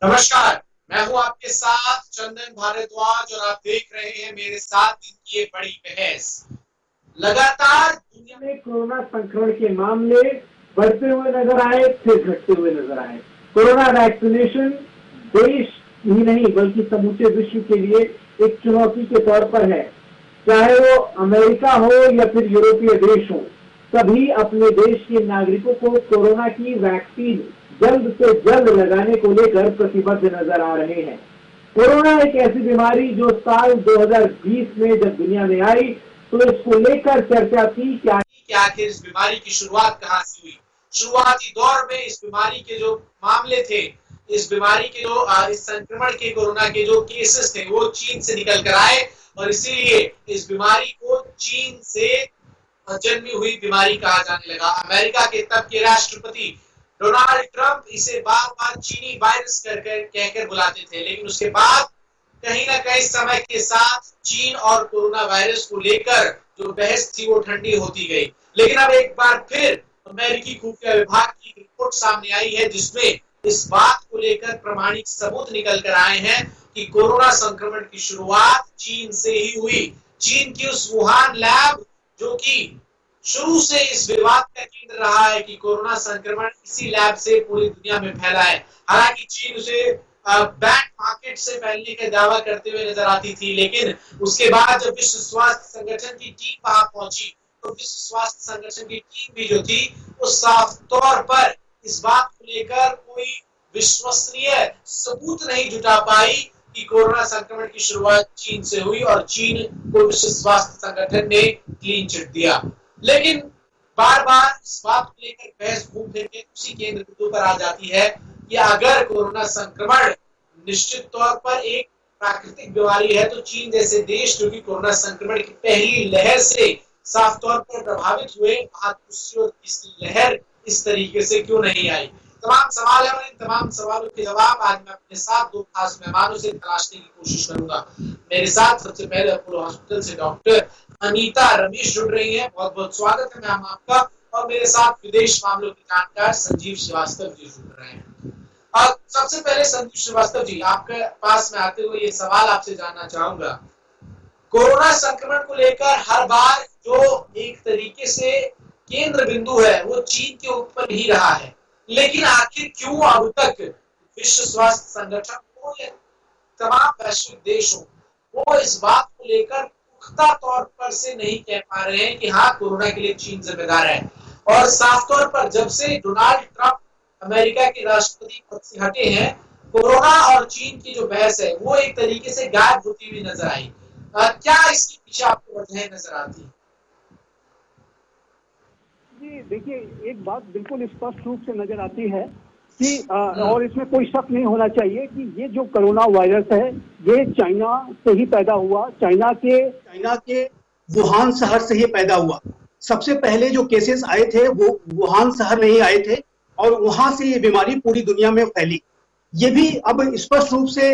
नमस्कार। मैं हूं आपके साथ चंदन भारद्वाज और आप देख रहे हैं मेरे साथ दिन की ये बड़ी बहस। लगातार दुनिया में कोरोना संक्रमण के मामले बढ़ते हुए नजर आए, फिर घटते हुए नजर आए। कोरोना वैक्सीनेशन देश ही नहीं बल्कि समूचे विश्व के लिए एक चुनौती के तौर पर है। चाहे वो अमेरिका हो या फिर यूरोपीय देश हो, सभी अपने देश के नागरिकों को कोरोना की वैक्सीन जल्द से जल्द लगाने को लेकर प्रतिबद्ध नजर आ रहे हैं। कोरोना एक ऐसी बीमारी जो साल 2020 में जब दुनिया में आई तो इसको लेकर चर्चा थी कि आखिर इस बीमारी की शुरुआत कहां से हुई। शुरुआती दौर में इस बीमारी के जो मामले थे, इस बीमारी के जो इस संक्रमण के कोरोना के जो केसेस थे वो चीन से निकल कर आए और इसीलिए इस बीमारी को चीन से जन्मी हुई बीमारी कहा जाने लगा। अमेरिका के तब के राष्ट्रपति डोनाल्ड ट्रंप इसे बार बार चीनी वायरस कहकर बुलाते थे, लेकिन उसके बाद कहीं ना कहीं समय के साथ चीन और कोरोना वायरस को लेकर जो बहस थी वो ठंडी होती गई। लेकिन अब एक बार फिर अमेरिकी खुफिया विभाग की रिपोर्ट सामने आई है जिसमें इस बात को लेकर प्रमाणिक सबूत निकल कर आए हैं कि कोरोना संक्रमण की शुरुआत चीन से ही हुई। चीन की उस वुहान लैब जो कि शुरू से इस विवाद का केंद्र रहा है कि कोरोना संक्रमण इसी लैब से पूरी दुनिया में फैला है। हालांकि चीन उसे बैक मार्केट से फैलने का दावा करते हुए नजर आती थी, लेकिन उसके बाद जब विश्व स्वास्थ्य संगठन की टीम वहां पहुंची तो विश्व स्वास्थ्य संगठन की टीम भी जो थी वो साफ तौर पर इस बात को लेकर कोई विश्वसनीय सबूत नहीं जुटा पाई कि कोरोना संक्रमण की शुरुआत चीन से हुई और चीन को विश्व स्वास्थ्य संगठन ने क्लीन चिट दिया। लेकिन बार बार इस बात को लेकर बहस घूम फिर के उसी केंद्र बिंदु पर आ जाती है कि अगर कोरोना संक्रमण निश्चित तौर पर एक प्राकृतिक बीमारी है तो चीन जैसे देश जो कि कोरोना संक्रमण की पहली लहर से साफ तौर पर प्रभावित हुए, वहां दूसरी और तीसरी लहर इस तरीके से क्यों नहीं आई। तमाम सवाल है और इन तमाम सवालों के जवाब आज मैं अपने साथ दो खास मेहमानों से तलाशने की कोशिश करूंगा। मेरे साथ सबसे पहले अपोलो हॉस्पिटल से डॉक्टर अनीता रमेश जुड़ रही है। बहुत बहुत स्वागत है मैम आपका। और मेरे साथ विदेश मामलों के जानकार संजीव श्रीवास्तव जी जुड़ रहे हैं। और सबसे पहले संजीव श्रीवास्तव जी, आपके पास में आते हुए ये सवाल आपसे जानना चाहूंगा, कोरोना संक्रमण को लेकर हर बार जो एक तरीके से केंद्र बिंदु है वो चीन के ऊपर ही रहा है, लेकिन आखिर क्यों अब तक विश्व स्वास्थ्य संगठन को या तमाम वैश्विक देशों वो इस बात को लेकर पुख्ता तौर पर से नहीं कह पा रहे हैं कि हाँ कोरोना के लिए चीन जिम्मेदार है। और साफ तौर पर जब से डोनाल्ड ट्रंप अमेरिका के राष्ट्रपति पद से हटे हैं, कोरोना और चीन की जो बहस है वो एक तरीके से गायब होती हुई नजर आई। क्या इसके पीछे आपको वजह नजर आती है? जी देखिए, एक बात बिल्कुल स्पष्ट रूप से नजर आती है कि और इसमें कोई शक नहीं होना चाहिए कि ये जो कोरोना वायरस है ये चाइना से ही पैदा हुआ। चाइना के वुहान शहर से ही पैदा हुआ। सबसे पहले जो केसेस आए थे वो वुहान शहर में ही आए थे और वहां से ये बीमारी पूरी दुनिया में फैली। ये भी अब स्पष्ट रूप से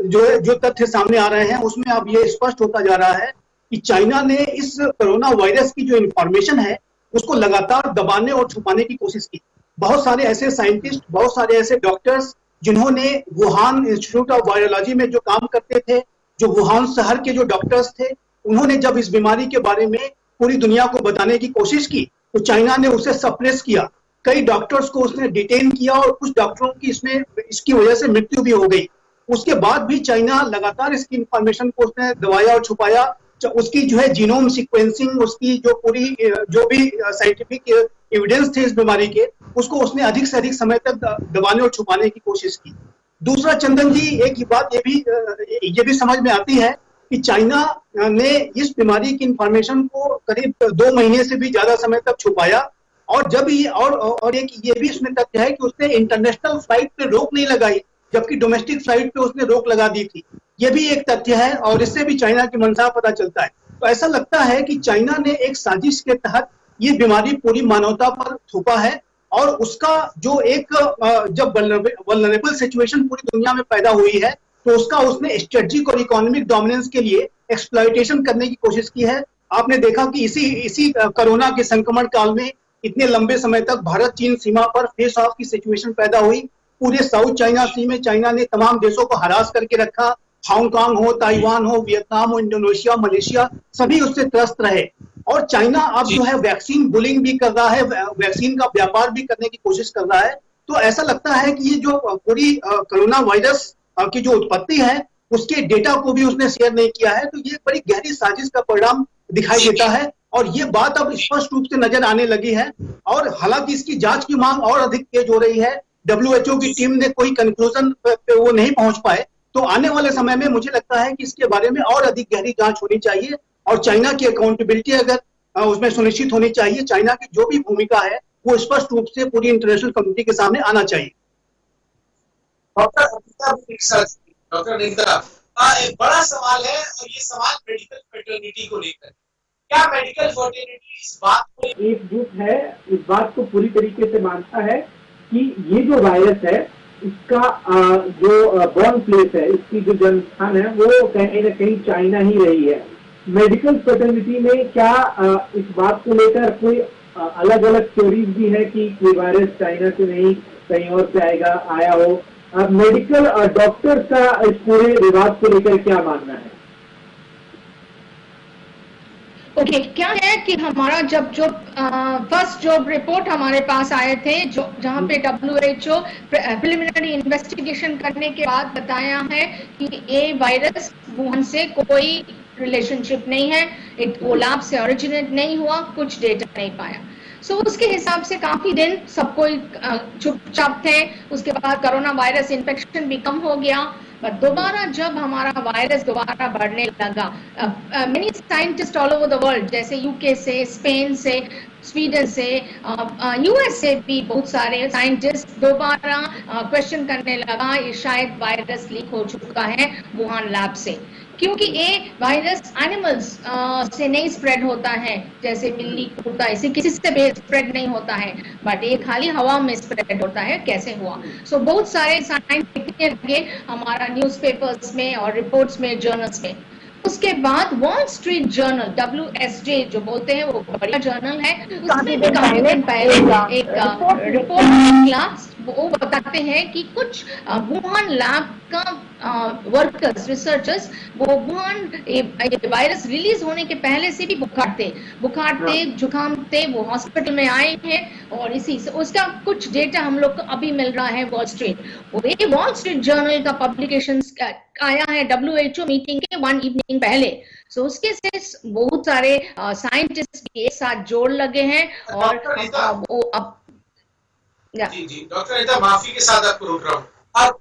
जो तथ्य सामने आ रहे हैं उसमें अब ये स्पष्ट होता जा रहा है कि चाइना ने इस कोरोना वायरस की जो इंफॉर्मेशन है उसको लगातार दबाने और छुपाने की कोशिश की। बहुत सारे ऐसे साइंटिस्ट, बहुत सारे ऐसे डॉक्टर्स जिन्होंने वुहान इंस्टीट्यूट ऑफ वायरोलॉजी में जो काम करते थे, जो वुहान शहर के जो डॉक्टर्स थे, उन्होंने जब इस बीमारी के बारे में पूरी दुनिया को बताने की कोशिश की तो चाइना ने उसे सप्रेस किया। कई डॉक्टर्स को उसने डिटेन किया और कुछ डॉक्टरों की इसकी वजह से मृत्यु भी हो गई। उसके बाद भी चाइना लगातार इसकी इंफॉर्मेशन को उसने दबाया और छुपाया। उसकी जो है जीनोम सीक्वेंसिंग, उसकी जो भी साइंटिफिक एविडेंस थे इस बीमारी के, उसको उसने अधिक से अधिक समय तक दबाने और छुपाने की कोशिश की। दूसरा चंदन जी, एक बात ये भी समझ में आती है कि चाइना ने इस बीमारी की इंफॉर्मेशन को करीब 2 महीने से भी ज्यादा समय तक छुपाया। और जब एक ये भी इसमें तथ्य है कि उसने इंटरनेशनल फ्लाइट पे रोक नहीं लगाई, जबकि डोमेस्टिक फ्लाइट पे उसने रोक लगा दी थी। ये भी एक तथ्य है और इससे भी चाइना की मंशा पता चलता है। तो ऐसा लगता है कि चाइना ने एक साजिश के तहत ये बीमारी पूरी मानवता पर थोपा है और उसका जो एक जब वल्नरेबल सिचुएशन पूरी दुनिया में पैदा हुई है तो उसका उसने स्ट्रेटेजिक और इकोनॉमिक डोमिनेंस के लिए एक्सप्लॉयटेशन करने की कोशिश की है। आपने देखा कि इसी कोरोना के संक्रमण काल में इतने लंबे समय तक भारत चीन सीमा पर फेस ऑफ की सिचुएशन पैदा हुई। पूरे साउथ चाइना सी में चाइना ने तमाम देशों को हरास करके रखा। हांगकांग हो, ताइवान हो, वियतनाम हो, इंडोनेशिया, मलेशिया, सभी उससे त्रस्त रहे। और चाइना अब जो है वैक्सीन बुलिंग भी कर रहा है, वैक्सीन का व्यापार भी करने की कोशिश कर रहा है। तो ऐसा लगता है कि ये जो पूरी कोरोना वायरस की जो उत्पत्ति है उसके डेटा को भी उसने शेयर नहीं किया है। तो ये बड़ी गहरी साजिश का परिणाम दिखाई देता है और ये बात अब स्पष्ट रूप से नजर आने लगी है। और हालांकि इसकी जांच की मांग और अधिक तेज हो रही है। WHO की टीम ने कोई कंक्लूजन पे वो नहीं पहुंच पाए। तो आने वाले समय में मुझे लगता है कि इसके बारे में और अधिक गहरी जांच होनी चाहिए और चाइना की अकाउंटेबिलिटी अगर उसमें सुनिश्चित होनी चाहिए। चाइना की जो भी भूमिका है वो स्पष्ट रूप से पूरी इंटरनेशनल कम्युनिटी के सामने आना चाहिए। डॉक्टर निकिता, एक बड़ा सवाल है और ये सवाल मेडिकल फर्टिलिटी को लेकर। क्या मेडिकल फर्टिलिटी इस बात को एकजुट है, इस बात को पूरी तरीके से मानता है कि ये जो वायरस है इसका जो बॉर्न प्लेस है, इसकी जो जन्म स्थान है वो कहीं ना कहीं चाइना ही रही है। मेडिकल फर्टिलिटी में क्या इस बात को लेकर कोई अलग अलग थ्योरीज भी है कि ये वायरस चाइना से नहीं कहीं और से आया हो? मेडिकल डॉक्टर्स का इस पूरे विवाद को लेकर क्या मानना है? ओके, क्या है कि हमारा जब जो फर्स्ट जो रिपोर्ट हमारे पास आए थे, जो जहां पे WHO प्रिलिमिनरी इन्वेस्टिगेशन करने के बाद बताया है कि ये वायरस वुहान से कोई रिलेशनशिप नहीं है, वो लैब से ओरिजिनेट नहीं हुआ, कुछ डेटा नहीं पाया। सो उसके हिसाब से काफी दिन सब कोई चुपचाप थे। उसके बाद कोरोना वायरस इन्फेक्शन भी कम हो गया। बट दोबारा जब हमारा वायरस दोबारा बढ़ने लगा, many scientist all over the world, जैसे यूके से, स्पेन से, स्वीडन से, यूएस से भी बहुत सारे साइंटिस्ट दोबारा क्वेश्चन करने लगा ये शायद वायरस लीक हो चुका है वुहान लैब से, क्योंकि ये वायरस एनिमल्स से नहीं स्प्रेड होता है, जैसे बिल्ली कुत्ता ऐसे किसी से भी स्प्रेड नहीं होता है, बट ये खाली हवा में स्प्रेड होता है। कैसे हुआ? सो बहुत सारे साइंस लिखने लगे हमारा न्यूज़पेपर्स में और रिपोर्ट्स में, जर्नल्स में। उसके बाद वॉल स्ट्रीट जर्नल, WSJ जो बोलते हैं, वो बढ़िया जर्नल है, उसमें भी काफी दिन पहले एक रिपोर्ट निकला। वो बताते हैं कि कुछ वुहान लैब का वर्कर्स, रिसर्चर्स, वो वुहान वायरस रिलीज होने के पहले से भी बुखार थे, जुकाम थे, वो हॉस्पिटल में आए हैं और इसी से उसका कुछ डेटा हम लोग को अभी मिल रहा है वॉल स्ट्रीट जर्नल का पब्लिकेशन आया है WHO मीटिंग के 1 इवनिंग पहले। सो उसके से बहुत सारे साइंटिस्ट एक साथ जोड़ लगे हैं और वो अब जी डॉक्टर अनीता, माफी के साथ आपको रोक रहा हूँ। अब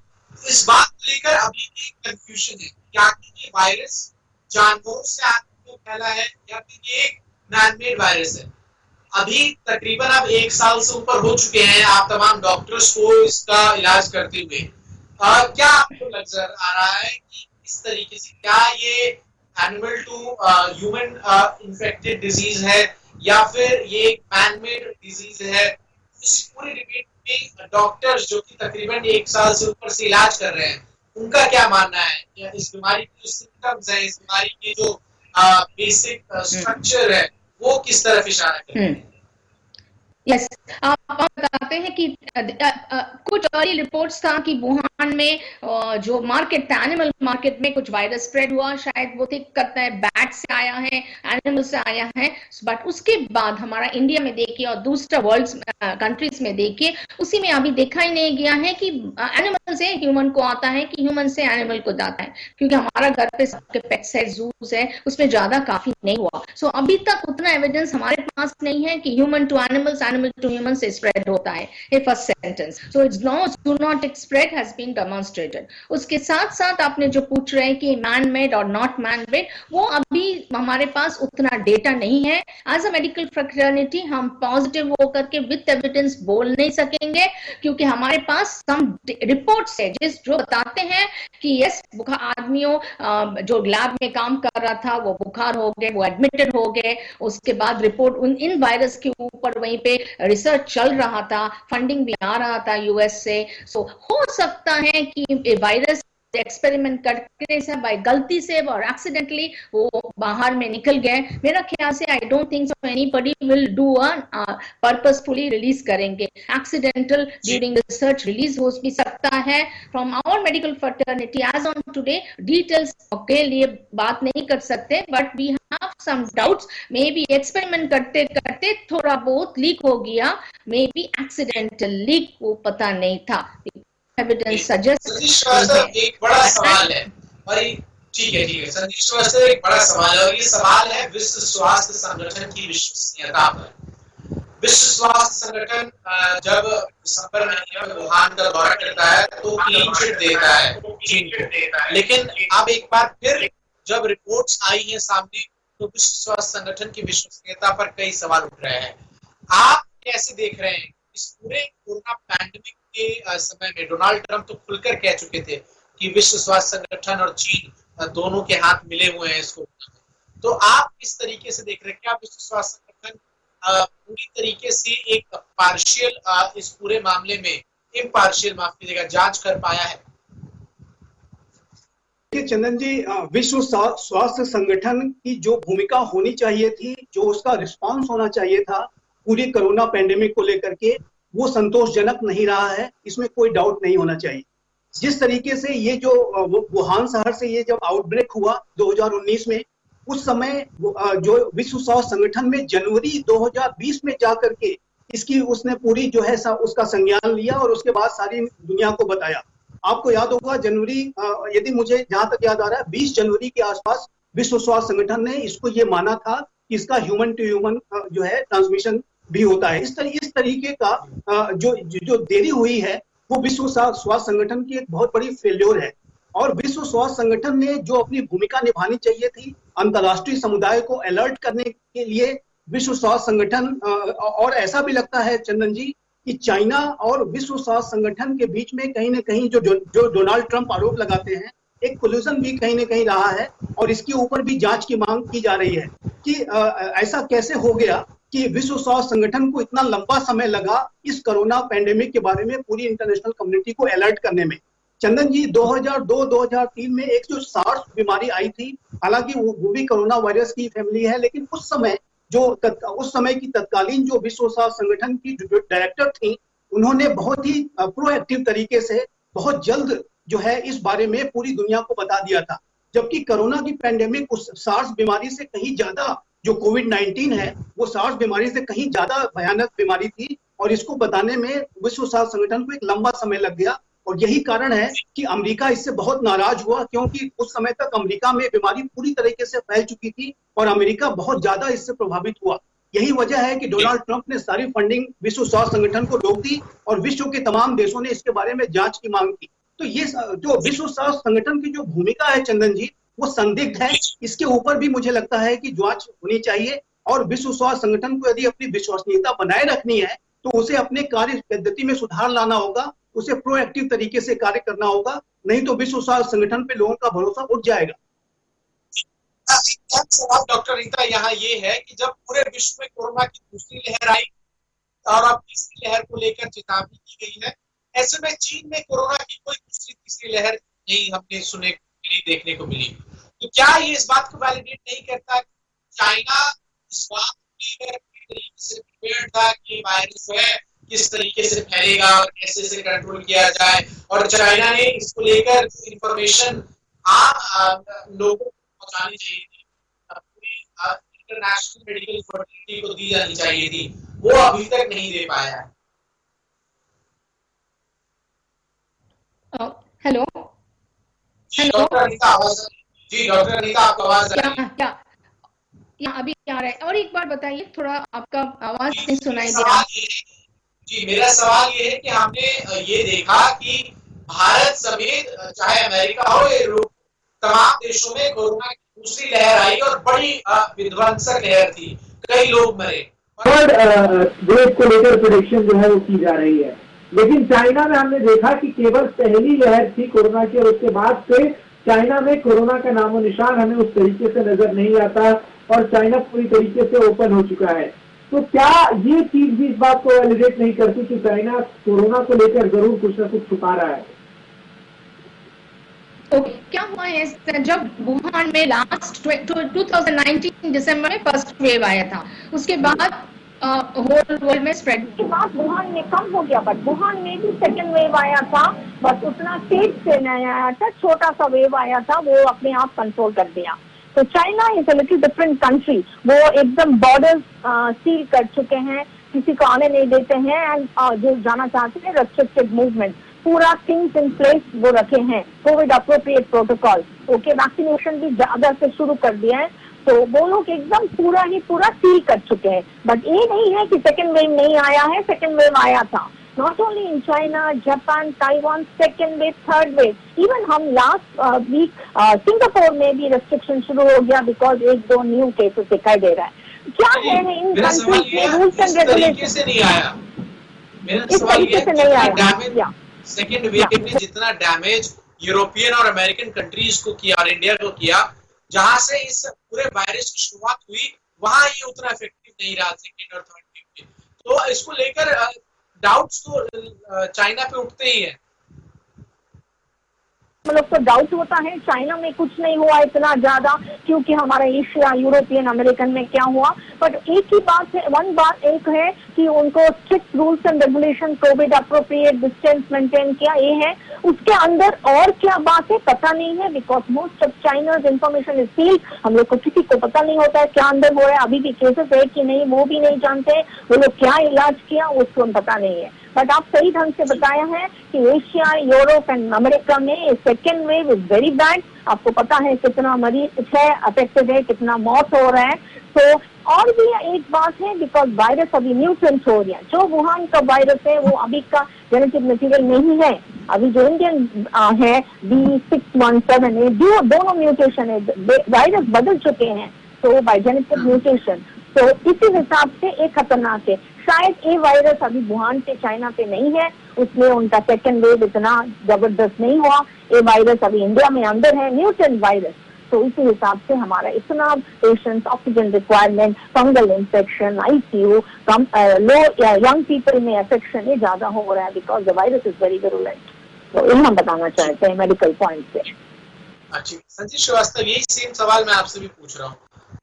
इस बात को लेकर अभी भी कंफ्यूजन है, क्या ये वायरस जानवरों से आदमियों में फैला है या फिर ये एक मैनमेड वायरस है? अभी तकरीबन अब 1 साल से ऊपर हो चुके हैं आप तमाम डॉक्टर्स को इसका इलाज करते हुए। क्या आपको नजर आ रहा है कि इस तरीके से क्या ये animal to human infected disease है या फिर ये एक मैनमेड डिजीज है? इस पूरी डिबेट में डॉक्टर्स जो कि तकरीबन 1 साल से ऊपर से इलाज कर रहे हैं, उनका क्या मानना है? या इस बीमारी के जो सिम्टम्स है, इस बीमारी की जो बेसिक स्ट्रक्चर है, वो किस तरफ इशारा करते हैं? यस, आप बताते हैं कि कुछ अर्ली रिपोर्ट्स था कि वुहान में जो मार्केट था, एनिमल मार्केट में कुछ वायरस स्प्रेड हुआ, शायद वो थिंक करता है बैट से आया है, एनिमल से आया है। बट उसके बाद हमारा इंडिया में देखिए और दूसरा वर्ल्ड कंट्रीज में देखिए, उसी में अभी देखा ही नहीं गया है कि एनिमल से ह्यूमन को आता है कि ह्यूमन से एनिमल को जाता है, क्योंकि हमारा घर पे सबके पेट्स है, जूस है, उसमें ज्यादा काफी नहीं हुआ। सो अभी तक उतना एविडेंस हमारे पास नहीं है कि human to animals, animal to human से स्प्रेड होता है। ये first sentence. So it's do not spread has been demonstrated. उसके साथ साथ आपने जो पूछ रहे हैं कि मैन मेड और नॉट मैन मेड, वो अभी हमारे पास उतना डेटा नहीं है। एज अ मेडिकल फ्रेटर्निटी हम पॉजिटिव होकर के विद एविडेंस बोल नहीं सकेंगे, क्योंकि हमारे पास सम रिपोर्ट्स है जो बताते हैं कि यस, आदमियों जो लैब में काम कर रहा था वो बुखार हो गए, वो एडमिटेड हो गए। उसके बाद रिपोर्ट इन वायरस के ऊपर वहीं पे रिसर्च चल रहा था, फंडिंग भी आ रहा था US से। सो हो सकता है कि वायरस एक्सपेरिमेंट करने से बाय गलती से और एक्सीडेंटली वो बाहर में निकल गए, मेरा ख्याल से I don't think so anybody will do purposefully release करेंगे। एक्सीडेंटल ड्यूरिंग रिसर्च रिलीज हो भी सकता है। From our medical fraternity as on today details के लिए बात नहीं कर सकते, but we have some doubts, maybe experiment करते करते थोड़ा बहुत लीक हो गया, मे बी एक्सीडेंटल लीक, वो पता नहीं था। एविडेंस सजेस्ट एक बड़ा सवाल है और ठीक है संदीप श्रीवास्तव, एक बड़ा सवाल है और ये सवाल है विश्व स्वास्थ्य संगठन की विश्वसनीयता पर। विश्व स्वास्थ्य संगठन जब दिसंबर महीने में वुहान का दौरा करता है तो क्लीन चिट देता है चीन को, लेकिन अब एक बार फिर जब रिपोर्ट्स आई हैं सामने तो विश्व स्वास्थ्य संगठन की विश्वसनीयता पर कई सवाल उठ रहे हैं। आप कैसे देख रहे हैं इस पूरे कोरोना पैंडेमिक के समय में? डोनाल्ड ट्रंप तो खुलकर कह चुके थे कि विश्व स्वास्थ्य संगठन और चीन दोनों के हाथ मिले हुए हैं इसको, तो आप किस तरीके से देख रहे हैं? क्या विश्व स्वास्थ्य संगठन पूरी तरीके से एक पार्शियल इस पूरे मामले में इम्पार्शियल, माफ कीजिएगा, जांच कर पाया है? चंदन जी, विश्व स्वास्थ्य संगठन की जो भूमिका होनी चाहिए थी, जो उसका रिस्पांस होना चाहिए था पूरी कोरोना पैंडेमिक को लेकर के, वो संतोषजनक नहीं रहा है, इसमें कोई डाउट नहीं होना चाहिए। जिस तरीके से ये जो वुहान शहर से ये जब आउटब्रेक हुआ 2019 में, उस समय जो विश्व स्वास्थ्य संगठन में जनवरी 2020 में जाकर के इसकी उसने पूरी जो है उसका संज्ञान लिया और उसके बाद सारी दुनिया को बताया। आपको याद होगा जनवरी, यदि मुझे जहां तक याद आ रहा है 20 जनवरी के आसपास विश्व स्वास्थ्य संगठन ने इसको ये माना था कि इसका ह्यूमन टू ह्यूमन जो है ट्रांसमिशन भी होता है। इस तरीके का जो देरी हुई है वो विश्व स्वास्थ्य संगठन की एक बहुत बड़ी फेल्योर है। और विश्व स्वास्थ्य संगठन ने जो अपनी भूमिका निभानी चाहिए थी अंतर्राष्ट्रीय समुदाय को अलर्ट करने के लिए, विश्व स्वास्थ्य संगठन, और ऐसा भी लगता है चंदन जी कि चाइना और विश्व स्वास्थ्य संगठन के बीच में कहीं ना कहीं जो डोनाल्ड ट्रंप आरोप लगाते हैं, एक कोल्यूजन भी कहीं ना कहीं रहा है और इसके ऊपर भी जांच की मांग की जा रही है कि ऐसा कैसे हो गया कि विश्व स्वास्थ्य संगठन को इतना लंबा समय लगा इस कोरोना पैंडेमिक के बारे में पूरी इंटरनेशनल कम्युनिटी को अलर्ट करने में। चंदन जी, 2002-2003 में एक जो सार्स बीमारी आई थी, हालांकि वो भी कोरोना वायरस की फैमिली है, लेकिन उस समय की तत्कालीन जो विश्व स्वास्थ्य संगठन की जो डायरेक्टर थी, उन्होंने बहुत ही प्रोएक्टिव तरीके से बहुत जल्द जो है इस बारे में पूरी दुनिया को बता दिया था। जबकि कोरोना की पैंडेमिक उस सार्स बीमारी से कहीं ज्यादा, जो कोविड-19 है वो सार्स बीमारी से कहीं ज्यादा भयानक बीमारी थी और इसको बताने में विश्व स्वास्थ्य संगठन को एक लंबा समय लग गया। और यही कारण है कि अमेरिका इससे बहुत नाराज हुआ, क्योंकि उस समय तक अमेरिका में बीमारी पूरी तरीके से फैल चुकी थी और अमेरिका बहुत ज्यादा इससे प्रभावित हुआ। यही वजह है कि डोनाल्ड ट्रंप ने सारी फंडिंग विश्व स्वास्थ्य संगठन को रोक दी और विश्व के तमाम देशों ने इसके बारे में जांच की मांग की। तो ये जो विश्व स्वास्थ्य संगठन की जो भूमिका है चंदन जी, वो संदिग्ध है। इसके ऊपर भी मुझे लगता है कि जांच होनी चाहिए और विश्व स्वास्थ्य संगठन को यदि अपनी विश्वसनीयता बनाए रखनी है तो उसे अपने कार्य पद्धति में सुधार लाना होगा, उसे प्रोएक्टिव तरीके से कार्य करना होगा, नहीं तो विश्व स्वास्थ्य संगठन पे लोगों का भरोसा उठ जाएगा। सवाल डॉक्टर रीता यहाँ ये है कि जब पूरे विश्व में कोरोना की दूसरी लहर आई और अब तीसरी लहर को लेकर चेतावनी की गई है, ऐसे में चीन में कोरोना की कोई दूसरी तीसरी लहर नहीं हमने सुने देखने को मिली, तो क्या ये इस बात को वैलिडेट नहीं करता कि चाइना इस बात तरीके से प्रिपेयर्ड था कि वायरस है किस तरीके से फैलेगा और कैसे से कंट्रोल किया जाए, और चाइना ने इसको लेकर इंफॉर्मेशन आम लोगों को पहुंचानी चाहिए थी, पूरी इंटरनेशनल मेडिकल फर्टिलिटी को दी जानी चाहिए थी, वो अभी तक नहीं दे पाया है। हेलो डॉक्टर अनीता आपका आवाज आ रही है? क्या अभी आ रहा है? और एक बार बताइए, थोड़ा आपका आवाज नहीं सुनाई दे रहा। जी, मेरा सवाल ये है कि हमने ये देखा कि भारत समेत चाहे अमेरिका हो या यूरोप, तमाम देशों में कोरोना की दूसरी लहर आई और बड़ी विध्वंसक लहर थी, कई लोग मरे। वेव को लेकर प्रेडिक्शन जो है वो की जा रही है, लेकिन चाइना में हमने देखा कि केवल पहली लहर थी कोरोना की और उसके बाद से चाइना में कोरोना का नामो निशान हमें उस तरीके से नजर नहीं आता और चाइना पूरी तरीके से ओपन हो चुका है। तो क्या ये चीज भी इस बात को वैलिडेट नहीं करती कि चाइना कोरोना को लेकर जरूर कुछ ना कुछ छुपा रहा है? ओके, क्या हुआ है जब वुहान में लास्ट 2019 दिसंबर में फर्स्ट वेव आया था, उसके बाद होल वर्ल्ड में स्प्रेड के बाद वुहान में कम हो गया, बट वुहान में भी सेकेंड वेव आया था, बस उतना तेज से नहीं आया था, छोटा सा वेव आया था, वो अपने आप कंट्रोल कर दिया। तो China is a little different country, वो एकदम बॉर्डर्स सील कर चुके हैं, किसी को आने नहीं देते हैं, एंड जो जाना चाहते हैं रेस्ट्रिक्टेड मूवमेंट, पूरा थिंग्स इन प्लेस वो रखे हैं, Covid appropriate protocol, okay, vaccination भी ज्यादा से शुरू कर दिया है, तो वो लोग एकदम पूरा सील कर चुके हैं। बट ये नहीं है कि सेकेंड वेव नहीं आया है, सेकेंड वेव आया था, not only in China, Japan, Taiwan, second wave, third wave, even हम लास्ट वीक सिंगापुर में भी रेस्ट्रिक्शन शुरू हो गया बिकॉज 1-2 न्यू केसेस दिखाई दे रहा है। क्या है इन कंट्रीज में रूल्स एंड रेगुलेशन से नहीं आया, मेरा इस तरीके से नहीं आया। सेकेंड वेव ने जितना डैमेज यूरोपियन और अमेरिकन कंट्रीज को किया और इंडिया को किया, जहां से इस पूरे वायरस की शुरुआत हुई, वहां ये उतना इफेक्टिव नहीं रहा सेकेंड और थर्ड वेव में। तो इसको लेकर डाउट्स तो चाइना पे उठते ही है। हम लोग तो डाउट होता है, चाइना में कुछ नहीं हुआ इतना ज्यादा, क्योंकि हमारा एशिया, यूरोपियन, अमेरिकन में क्या हुआ। बट एक ही बात है, एक है कि उनको strict rules and regulation, Covid appropriate distance maintain किया, ये है। उसके अंदर और क्या बात है पता नहीं है, because most of China's information is sealed, हम लोग को किसी को पता नहीं होता है क्या अंदर हो रहा है, अभी भी केसेस है कि नहीं वो भी नहीं जानते, वो लोग क्या इलाज किया उसको पता नहीं है। बट आप सही ढंग से बताया है कि एशिया, यूरोप एंड अमेरिका में second wave is very bad. आपको पता है कितना मरीज है अफेक्टेड है, कितना मौत हो रहा है। तो और भी एक बात है, बिकॉज वायरस अभी म्यूटेंट हो रही है, जो वुहान का वायरस है वो अभी का जेनेटिक मटेरियल नहीं है, अभी जो इंडियन है B617 दोनों म्यूटेशन है, वायरस बदल चुके हैं, तो बाय जेनेटिक म्यूटेशन, तो इसी हिसाब से एक खतरनाक है। शायद ये वायरस अभी वुहान पे, चाइना पे नहीं है, उसमें उनका सेकेंड वेव इतना जबरदस्त नहीं हुआ। ये वायरस अभी इंडिया में अंदर है, म्यूटेंट वायरस, तो इसी हिसाब से हमारा इतना patients, oxygen requirement, fungal infection, ICU, लो यंग पीपल में अफेक्शन ये ज्यादा हो रहा है, because the virus is very virulent. तो ये हम बताना चाहते हैं मेडिकल पॉइंट से। अच्छा संजीव श्रीवास्तव, यही सेम सवाल मैं आपसे भी पूछ रहा हूँ,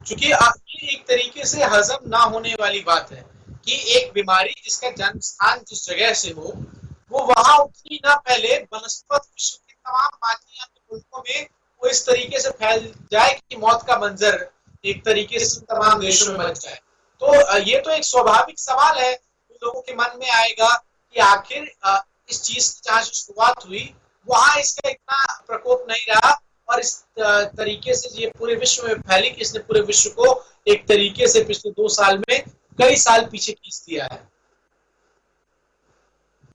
क्योंकि ये एक तरीके से हजम ना होने वाली बात है कि एक बीमारी जिसका जन्म स्थान जिस जगह से हो, वो वहां उतनी ना पहले बनस्पत विश्व के तमाम बाकी मुल्कों में वो इस तरीके से फैल जाए कि मौत का मंजर एक तरीके से तमाम देशों में बच जाए। तो ये तो एक स्वाभाविक सवाल है, लोगों के मन में आएगा कि आखिर इस चीज की जहाँ से शुरुआत हुई वहां इसका इतना प्रकोप नहीं रहा, और इस तरीके से ये पूरे विश्व में फैली कि इसने पूरे विश्व को एक तरीके से पिछले 2 साल में कई साल पीछे खींच दिया है।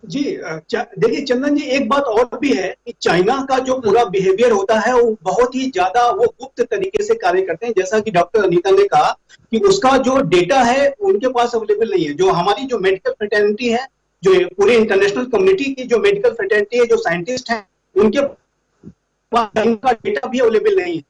जी देखिए चंदन जी, एक बात और भी है कि चाइना का जो पूरा बिहेवियर होता है वो बहुत ही ज्यादा वो गुप्त तरीके से कार्य करते हैं। जैसा कि डॉक्टर अनीता ने कहा कि उसका जो डेटा है उनके पास अवेलेबल नहीं है। जो हमारी जो मेडिकल फ्रेटर्निटी है, जो पूरी इंटरनेशनल कम्युनिटी की जो मेडिकल फ्रेटर्निटी है, जो साइंटिस्ट हैं, उनके पास इनका डेटा भी अवेलेबल नहीं है।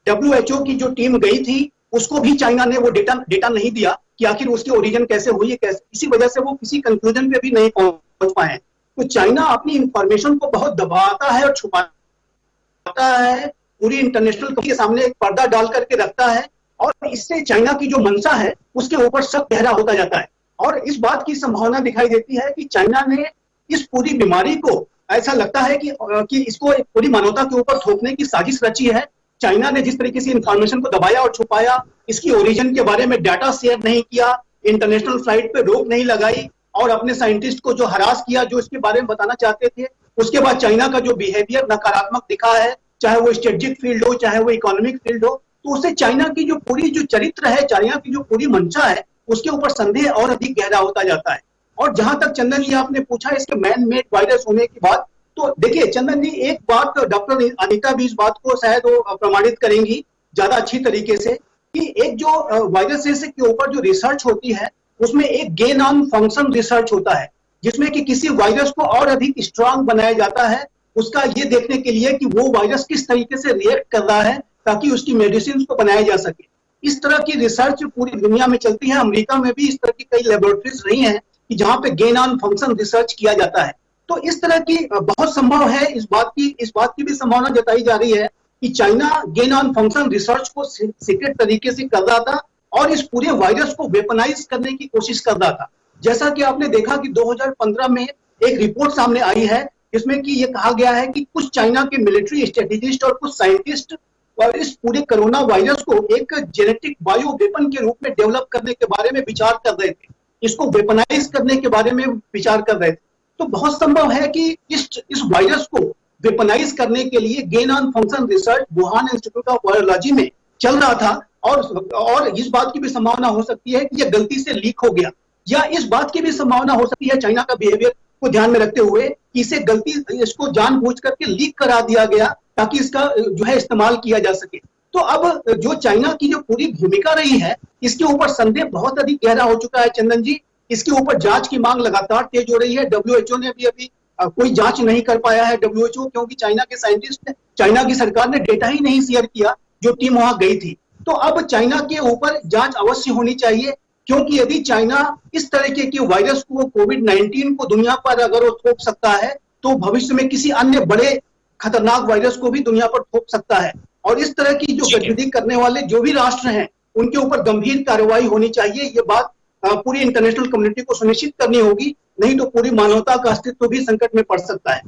WHO की जो टीम गई थी उसको भी चाइना ने वो डेटा नहीं दिया कि आखिर उसकी ओरिजिन कैसे हुई है, कैसे, इसी वजह से वो किसी कंक्लूजन पे भी नहीं पहुंच पाए। तो चाइना अपनी इंफॉर्मेशन को बहुत दबाता है और छुपाता है, पूरी इंटरनेशनल के सामने एक पर्दा डाल करके रखता है, और इससे चाइना की जो मंशा है उसके ऊपर शक गहरा होता जाता है। और इस बात की संभावना दिखाई देती है कि चाइना ने इस पूरी बीमारी को, ऐसा लगता है कि इसको पूरी मानवता के ऊपर थोपने की साजिश रची है। चाइना ने जिस तरीके से इंफॉर्मेशन को दबाया और छुपाया, इसकी ओरिजिन के बारे में डाटा शेयर नहीं किया, इंटरनेशनल फ्लाइट पे रोक नहीं लगाई, और अपने साइंटिस्ट को जो हरास किया, जो इसके बारे में बताना चाहते थे। उसके बाद चाइना का जो बिहेवियर नकारात्मक दिखा है, चाहे वो स्ट्रेटेजिक फील्ड हो, चाहे वो इकोनॉमिक फील्ड हो, तो उससे चाइना की जो पूरी जो चरित्र है, चाइना की जो पूरी मंशा है, उसके ऊपर संदेह और अधिक गहरा होता जाता है। और जहां तक चंदन जी आपने पूछा इसके मैन मेड वायरस होने की बात, तो देखिए चंदन जी, एक बात डॉक्टर अनीता भी इस बात को शायद वो प्रमाणित करेंगी ज्यादा अच्छी तरीके से, कि एक जो वायरसेस के ऊपर जो रिसर्च होती है उसमें एक गेन ऑन फंक्शन रिसर्च होता है, जिसमें कि किसी वायरस को और अधिक स्ट्रांग बनाया जाता है, उसका ये देखने के लिए कि वो वायरस किस तरीके से रिएक्ट कर रहा है, ताकि उसकी मेडिसिन को बनाया जा सके। इस तरह की रिसर्च पूरी दुनिया में चलती है। अमेरिका में भी इस तरह की कई लेबोरेटरीज रही हैं कि जहां पे गेन ऑन फंक्शन रिसर्च किया जाता है। तो इस तरह की बहुत संभव है, इस बात की भी संभावना जताई जा रही है कि China gain on function research को सीक्रेट तरीके से कर रहा था और इस पूरे वायरस को वेपनाइज करने की कोशिश कर रहा था। जैसा कि आपने देखा कि 2015 में एक रिपोर्ट सामने आई है जिसमें कि ये कहा गया है कि कुछ चाइना के मिलिट्री स्ट्रेटेजिस्ट और कुछ साइंटिस्ट और इस पूरे कोरोना वायरस को एक जेनेटिक बायो वेपन के रूप में डेवलप करने के बारे में विचार कर रहे थे, इसको वेपनाइज करने के बारे में विचार कर रहे थे। तो बहुत संभव है कि इस वायरस को वेपनाइज करने के लिए gain on function research Wuhan institute of virology में चल रहा था और इस बात की भी संभावना हो सकती है कि यह गलती से लीक हो गया, या इस बात की भी संभावना हो सकती है चाइना का बिहेवियर को ध्यान में रखते हुए कि इसको जानबूझ करके लीक करा दिया गया ताकि इसका जो है इस्तेमाल किया जा सके। तो अब जो चाइना की जो पूरी भूमिका रही है इसके ऊपर संदेह बहुत अधिक गहरा हो चुका है चंदन जी। इसके ऊपर जांच की मांग लगातार तेज हो रही है। WHO ने भी अभी कोई जांच नहीं कर पाया है। WHO क्योंकि चाइना के साइंटिस्ट, चाइना की सरकार ने डेटा ही नहीं शेयर किया जो टीम वहां गई थी। तो अब चाइना के ऊपर जांच अवश्य होनी चाहिए, क्योंकि यदि चाइना इस तरीके के वायरस को, कोविड-19 को दुनिया पर अगर वो थोप सकता है तो भविष्य में किसी अन्य बड़े खतरनाक वायरस को भी दुनिया पर थोप सकता है। और इस तरह की जो गतिविधि करने वाले जो भी राष्ट्र हैं उनके ऊपर गंभीर कार्रवाई होनी चाहिए। ये बात पूरी इंटरनेशनल कम्युनिटी को सुनिश्चित करनी होगी, नहीं तो पूरी मानवता का अस्तित्व भी संकट में पड़ सकता है।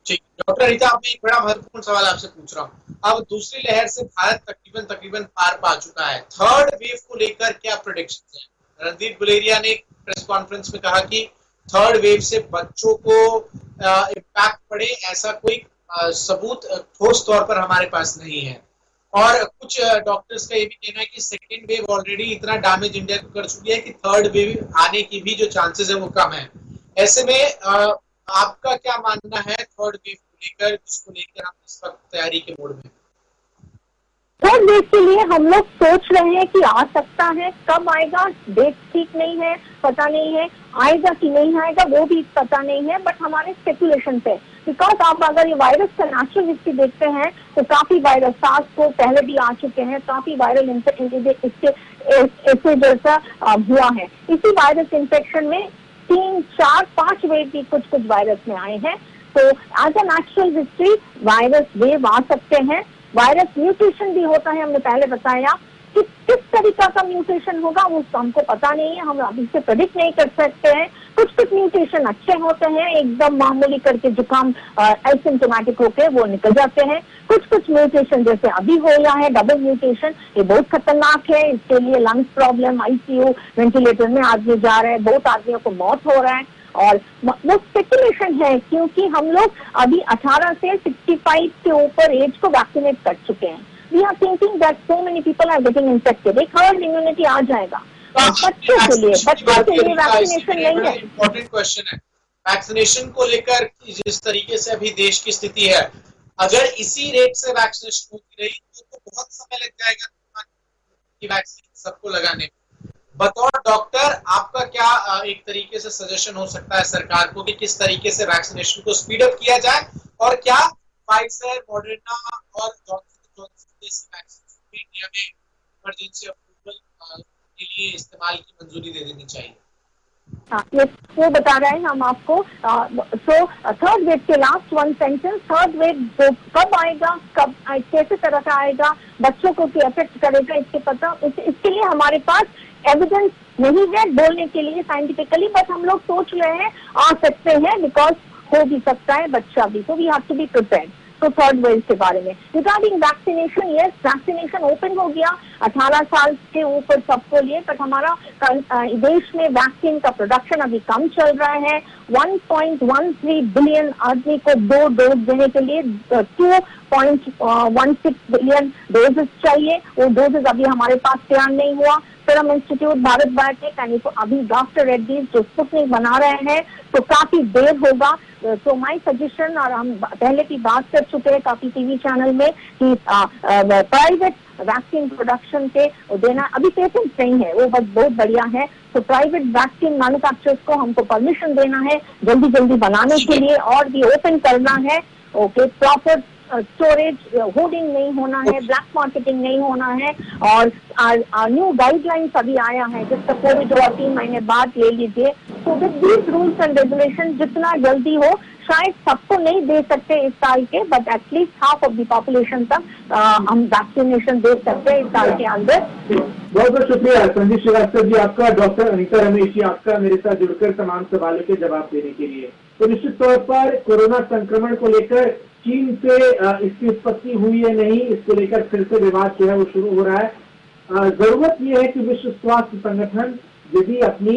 ठीक, डॉक्टर रीता, मैं एक बड़ा महत्वपूर्ण सवाल आपसे पूछ रहा हूँ। अब दूसरी लहर से भारत तकरीबन पार पा चुका है। थर्ड वेव को लेकर क्या प्रेडिक्शंस हैं? रणदीप गुलेरिया ने प्रेस कॉन्फ्रेंस में कहा कि थर्ड वेव से बच्चों को इम्पैक्ट पड़े ऐसा कोई सबूत ठोस तौर पर हमारे पास नहीं है। और कुछ डॉक्टर्स का ये भी कहना है कि सेकेंड वेव ऑलरेडी इतना डैमेज इंडिया को कर चुकी है कि थर्ड वेव आने की भी जो चांसेस है वो कम है। ऐसे में आपका क्या मानना है थर्ड वेव को लेकर, जिसको लेकर हम इस वक्त तैयारी के मोड में? थर्ड वेव के लिए हम लोग सोच रहे हैं कि आ सकता है, कब आएगा डेट ठीक नहीं है, पता नहीं है, आएगा कि नहीं आएगा वो भी पता नहीं है, बट हमारे स्पेकुलेशन पे, बिकॉज आप अगर ये वायरस का नेचुरल हिस्ट्री देखते हैं तो काफी वायरस सार्स को पहले भी आ चुके हैं, काफी वायरल इससे जैसा हुआ है। इसी वायरस इन्फेक्शन में 3, 4, 5 वेव भी कुछ वायरस में आए हैं। तो as a natural history virus wave आ सकते हैं। वायरस म्यूटेशन भी होता है, हमने पहले बताया कि किस तरीका का म्यूटेशन होगा वो हमको पता नहीं है, हम अभी से प्रेडिक्ट नहीं कर सकते हैं। कुछ म्यूटेशन अच्छे होते हैं, एकदम मामूली करके जुकाम एसिम्टोमेटिक होके वो निकल जाते हैं। कुछ म्यूटेशन जैसे अभी हो रहा है डबल म्यूटेशन, ये बहुत खतरनाक है। इसके लिए लंग्स प्रॉब्लम, ICU, वेंटिलेटर में आदमी जा रहे हैं, बहुत आदमियों को मौत हो रहा है। और वो स्पेकुलेशन है क्योंकि हम लोग अभी 18 से 65 के ऊपर एज को वैक्सीनेट कर चुके हैं। We are thinking that so many people are getting infected, एक हर्ड इम्यूनिटी आ जाएगा। बच्चों के लिए वैक्सीनेशन नहीं है। इम्पोर्टेंट क्वेश्चन है वैक्सीनेशन को लेकर, जिस तरीके से अभी देश की स्थिति है, अगर इसी रेट से वैक्सीनेशन होती रही तो बहुत समय लग जाएगा कि वैक्सीन सबको लगाने में। बतौर डॉक्टर आपका क्या एक तरीके से सजेशन हो सकता है सरकार को कि किस तरीके से वैक्सीनेशन को स्पीड अप किया जाए, और क्या फाइजर, मॉडर्ना और जॉनसन जैसी वैक्सीन इंडिया में इमरजेंसी अप्रूवल के लिए इस्तेमाल की मंजूरी दे देनी चाहिए? ये वो बता रहे हैं हम आपको। सो थर्ड वेव के last one sentence, third wave कब आएगा, कब कैसे तरह का आएगा, बच्चों को क्या इफेक्ट करेगा, इसके लिए हमारे पास एविडेंस नहीं है बोलने के लिए साइंटिफिकली, बट हम लोग सोच रहे हैं आ सकते हैं, बिकॉज हो भी सकता है बच्चा भी, तो we have to be prepared. तो थर्ड वेव के बारे में regarding vaccination, yes vaccination open हो गया 18 साल के ऊपर सबको लिए, बट हमारा देश में वैक्सीन का प्रोडक्शन अभी कम चल रहा है। 1.13 बिलियन आदमी को 2 डोज देने के लिए 2.16 बिलियन डोजेस चाहिए, वो डोजेस अभी हमारे पास तैयार नहीं हुआ। सीरम इंस्टीट्यूट, भारत बायोटेक, तो अभी डॉक्टर रेड्डीज जो स्पुतनिक बना रहे हैं, तो काफी देर होगा। तो माय सजेशन, और हम पहले भी बात कर चुके हैं काफी टीवी चैनल में, कि प्राइवेट वैक्सीन प्रोडक्शन के देना, अभी पेटेंट नहीं है, वो बहुत बढ़िया है। तो प्राइवेट वैक्सीन मैन्युफैक्चरर्स को हमको परमिशन देना है जल्दी बनाने के लिए, और भी ओपन करना है। ओके, प्रॉपर स्टोरेज होर्डिंग नहीं होना है, ब्लैक मार्केटिंग नहीं होना है। और न्यू गाइडलाइंस अभी आया है जिसका कोविड हुआ 3 महीने बाद ले लीजिए। तो with these rules and regulation जितना जल्दी हो, शायद सबको नहीं दे सकते इस साल के, but at least half of the population तक हम वैक्सीनेशन दे सकते हैं इस साल के अंदर। बहुत बहुत शुक्रिया संजीव श्रीवास्तव जी आपका, डॉक्टर अनीता रमेश जी आपका मेरे साथ जुड़कर तमाम सवालों के जवाब देने के लिए। तो निश्चित तौर पर कोरोना संक्रमण को लेकर चीन से इसकी उत्पत्ति हुई है नहीं, इसको लेकर फिर से विवाद जो है वो शुरू हो रहा है। जरूरत यह है कि विश्व स्वास्थ्य संगठन यदि अपनी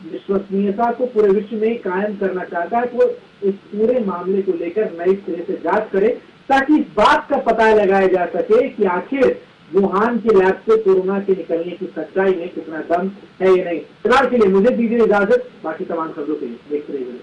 विश्वसनीयता को पूरे विश्व में कायम करना चाहता है तो इस पूरे मामले को लेकर नए सिरे से जांच करे, ताकि इस बात का पता लगाया जा सके कि आखिर वुहान के लैब से कोरोना के निकलने की सच्चाई में कितना दम है या नहीं। फिलहाल के लिए मुझे दीजिए इजाजत, बाकी तमाम खबरों के लिए देखते रहिए।